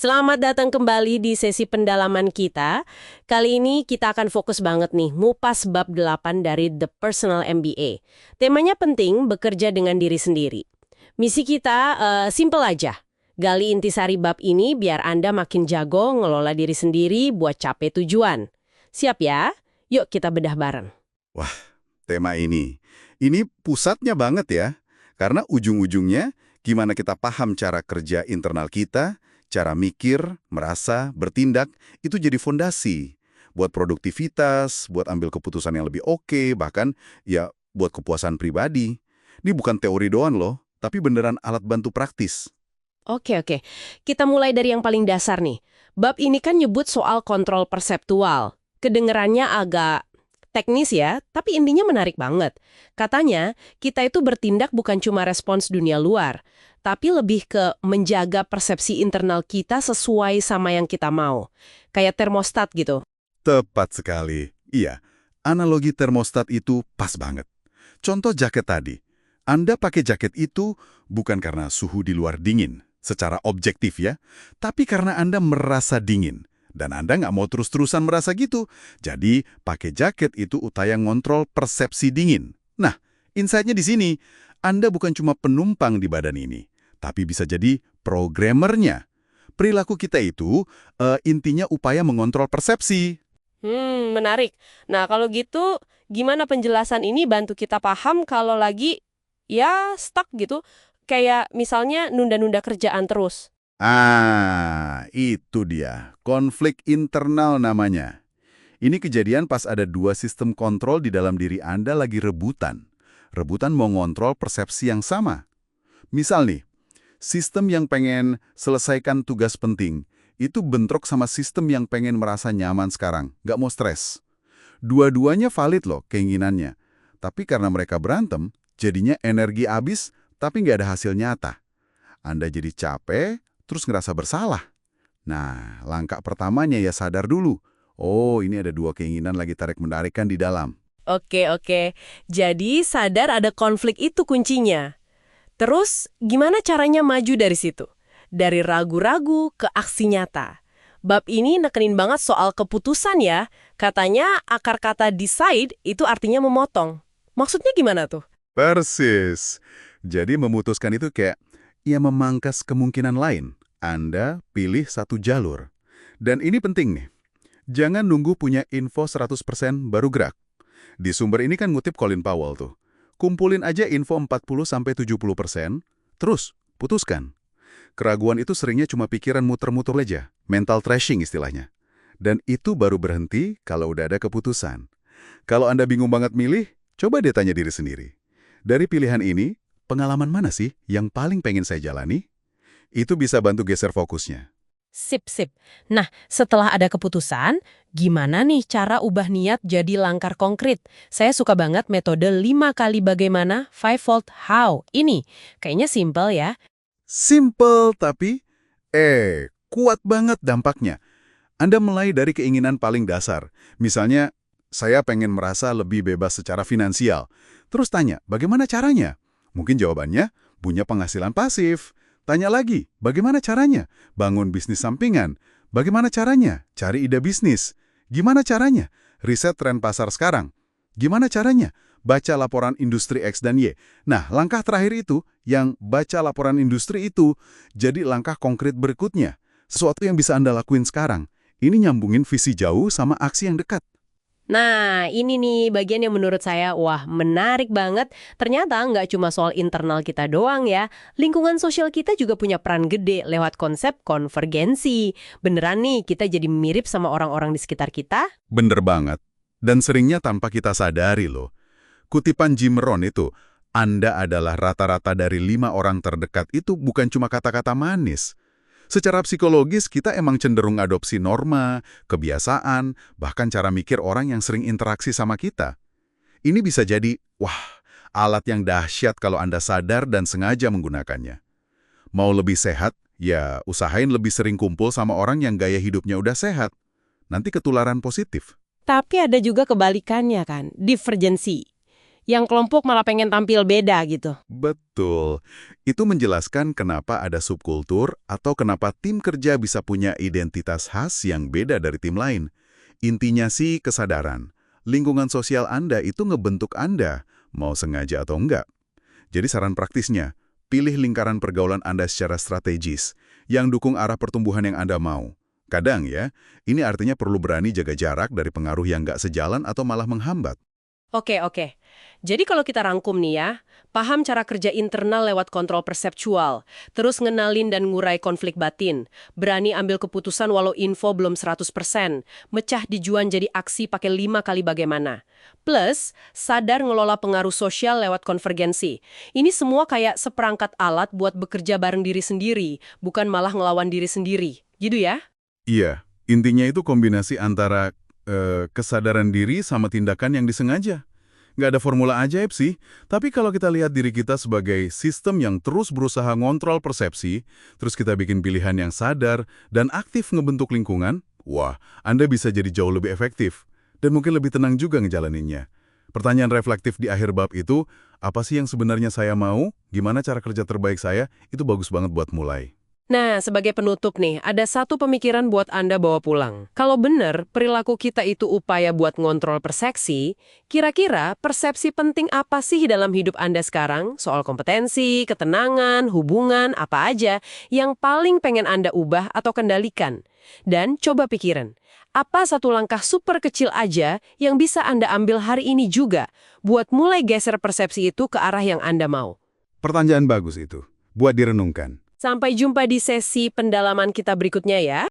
Selamat datang kembali di sesi pendalaman kita. Kali ini kita akan fokus banget nih, ngupas bab 8 dari The Personal MBA. Temanya penting, bekerja dengan diri sendiri. Misi kita simple aja. Gali intisari bab ini biar Anda makin jago ngelola diri sendiri buat capai tujuan. Siap ya? Yuk kita bedah bareng. Wah, tema ini pusatnya banget ya. Karena ujung-ujungnya gimana kita paham cara kerja internal kita, cara mikir, merasa, bertindak, itu jadi fondasi buat produktivitas, buat ambil keputusan yang lebih oke, bahkan ya buat kepuasan pribadi. Ini bukan teori doang loh, tapi beneran alat bantu praktis. Oke. Kita mulai dari yang paling dasar nih. Bab ini kan nyebut soal kontrol perseptual. Kedengerannya agak teknis ya, tapi intinya menarik banget. Katanya, kita itu bertindak bukan cuma respons dunia luar, tapi lebih ke menjaga persepsi internal kita sesuai sama yang kita mau. Kayak termostat gitu. Tepat sekali. Iya, analogi termostat itu pas banget. Contoh jaket tadi. Anda pakai jaket itu bukan karena suhu di luar dingin, secara objektif ya, tapi karena Anda merasa dingin. Dan Anda nggak mau terus-terusan merasa gitu. Jadi, pakai jaket itu upaya ngontrol persepsi dingin. Nah, insight-nya di sini, Anda bukan cuma penumpang di badan ini, tapi bisa jadi programmernya. Perilaku kita itu intinya upaya mengontrol persepsi. Menarik. Nah, kalau gitu, gimana penjelasan ini bantu kita paham kalau lagi, ya, stuck gitu? Kayak misalnya nunda-nunda kerjaan terus. Itu dia. Konflik internal namanya. Ini kejadian pas ada dua sistem kontrol di dalam diri Anda lagi rebutan. Rebutan mau ngontrol persepsi yang sama. Misal nih, sistem yang pengen selesaikan tugas penting, itu bentrok sama sistem yang pengen merasa nyaman sekarang, nggak mau stres. Dua-duanya valid loh keinginannya. Tapi karena mereka berantem, jadinya energi habis, tapi nggak ada hasil nyata. Anda jadi capek, terus ngerasa bersalah. Nah, langkah pertamanya ya sadar dulu. Oh, ini ada dua keinginan lagi tarik-menarikkan di dalam. Oke. Jadi sadar ada konflik itu kuncinya. Terus gimana caranya maju dari situ? Dari ragu-ragu ke aksi nyata. Bab ini nekenin banget soal keputusan ya. Katanya akar kata decide itu artinya memotong. Maksudnya gimana tuh? Persis. Jadi memutuskan itu kayak, ya memangkas kemungkinan lain. Anda pilih satu jalur. Dan ini penting nih. Jangan nunggu punya info 100% baru gerak. Di sumber ini kan ngutip Colin Powell tuh. Kumpulin aja info 40-70%, terus putuskan. Keraguan itu seringnya cuma pikiran muter-muter aja, mental trashing istilahnya. Dan itu baru berhenti kalau udah ada keputusan. Kalau Anda bingung banget milih, coba deh tanya diri sendiri. Dari pilihan ini, pengalaman mana sih yang paling pengen saya jalani? Itu bisa bantu geser fokusnya. Sip. Nah, setelah ada keputusan, gimana nih cara ubah niat jadi langkah konkret? Saya suka banget metode 5 kali bagaimana, 5-fold how. Ini kayaknya simple ya. Simple tapi, kuat banget dampaknya. Anda mulai dari keinginan paling dasar. Misalnya, saya pengen merasa lebih bebas secara finansial. Terus tanya, bagaimana caranya? Mungkin jawabannya, punya penghasilan pasif. Tanya lagi, bagaimana caranya? Bangun bisnis sampingan. Bagaimana caranya? Cari ide bisnis. Gimana caranya? Riset tren pasar sekarang. Gimana caranya? Baca laporan industri X dan Y. Nah, langkah terakhir itu, yang baca laporan industri itu, jadi langkah konkret berikutnya. Sesuatu yang bisa Anda lakuin sekarang. Ini nyambungin visi jauh sama aksi yang dekat. Nah, ini nih bagian yang menurut saya, wah menarik banget. Ternyata nggak cuma soal internal kita doang ya. Lingkungan sosial kita juga punya peran gede lewat konsep konvergensi. Beneran nih, kita jadi mirip sama orang-orang di sekitar kita? Bener banget. Dan seringnya tanpa kita sadari loh. Kutipan Jim Rohn itu, Anda adalah rata-rata dari 5 orang terdekat itu bukan cuma kata-kata manis. Secara psikologis, kita emang cenderung adopsi norma, kebiasaan, bahkan cara mikir orang yang sering interaksi sama kita. Ini bisa jadi, alat yang dahsyat kalau Anda sadar dan sengaja menggunakannya. Mau lebih sehat, ya usahain lebih sering kumpul sama orang yang gaya hidupnya udah sehat. Nanti ketularan positif. Tapi ada juga kebalikannya kan, divergensi. yang kelompok malah pengen tampil beda gitu. Betul. Itu menjelaskan kenapa ada subkultur atau kenapa tim kerja bisa punya identitas khas yang beda dari tim lain. Intinya sih kesadaran. Lingkungan sosial Anda itu ngebentuk Anda, mau sengaja atau enggak. Jadi saran praktisnya, pilih lingkaran pergaulan Anda secara strategis, yang dukung arah pertumbuhan yang Anda mau. Kadang ya, ini artinya perlu berani jaga jarak dari pengaruh yang nggak sejalan atau malah menghambat. Oke. Jadi kalau kita rangkum nih ya, paham cara kerja internal lewat kontrol perseptual, terus ngenalin dan ngurai konflik batin, berani ambil keputusan walau info belum 100%, mecah dijuan jadi aksi pakai 5 kali bagaimana. Plus, sadar ngelola pengaruh sosial lewat konvergensi. Ini semua kayak seperangkat alat buat bekerja bareng diri sendiri, bukan malah ngelawan diri sendiri. Gitu ya? Iya, intinya itu kombinasi antara kesadaran diri sama tindakan yang disengaja. Nggak ada formula ajaib sih, tapi kalau kita lihat diri kita sebagai sistem yang terus berusaha ngontrol persepsi, terus kita bikin pilihan yang sadar dan aktif ngebentuk lingkungan, wah, Anda bisa jadi jauh lebih efektif dan mungkin lebih tenang juga ngejalaninnya. Pertanyaan reflektif di akhir bab itu, apa sih yang sebenarnya saya mau? Gimana cara kerja terbaik saya? Itu bagus banget buat mulai. Nah, sebagai penutup nih, ada satu pemikiran buat Anda bawa pulang. Kalau benar, perilaku kita itu upaya buat ngontrol persepsi, kira-kira persepsi penting apa sih dalam hidup Anda sekarang? Soal kompetensi, ketenangan, hubungan, apa aja yang paling pengen Anda ubah atau kendalikan? Dan coba pikirin, apa satu langkah super kecil aja yang bisa Anda ambil hari ini juga buat mulai geser persepsi itu ke arah yang Anda mau? Pertanyaan bagus itu, buat direnungkan. Sampai jumpa di sesi pendalaman kita berikutnya ya.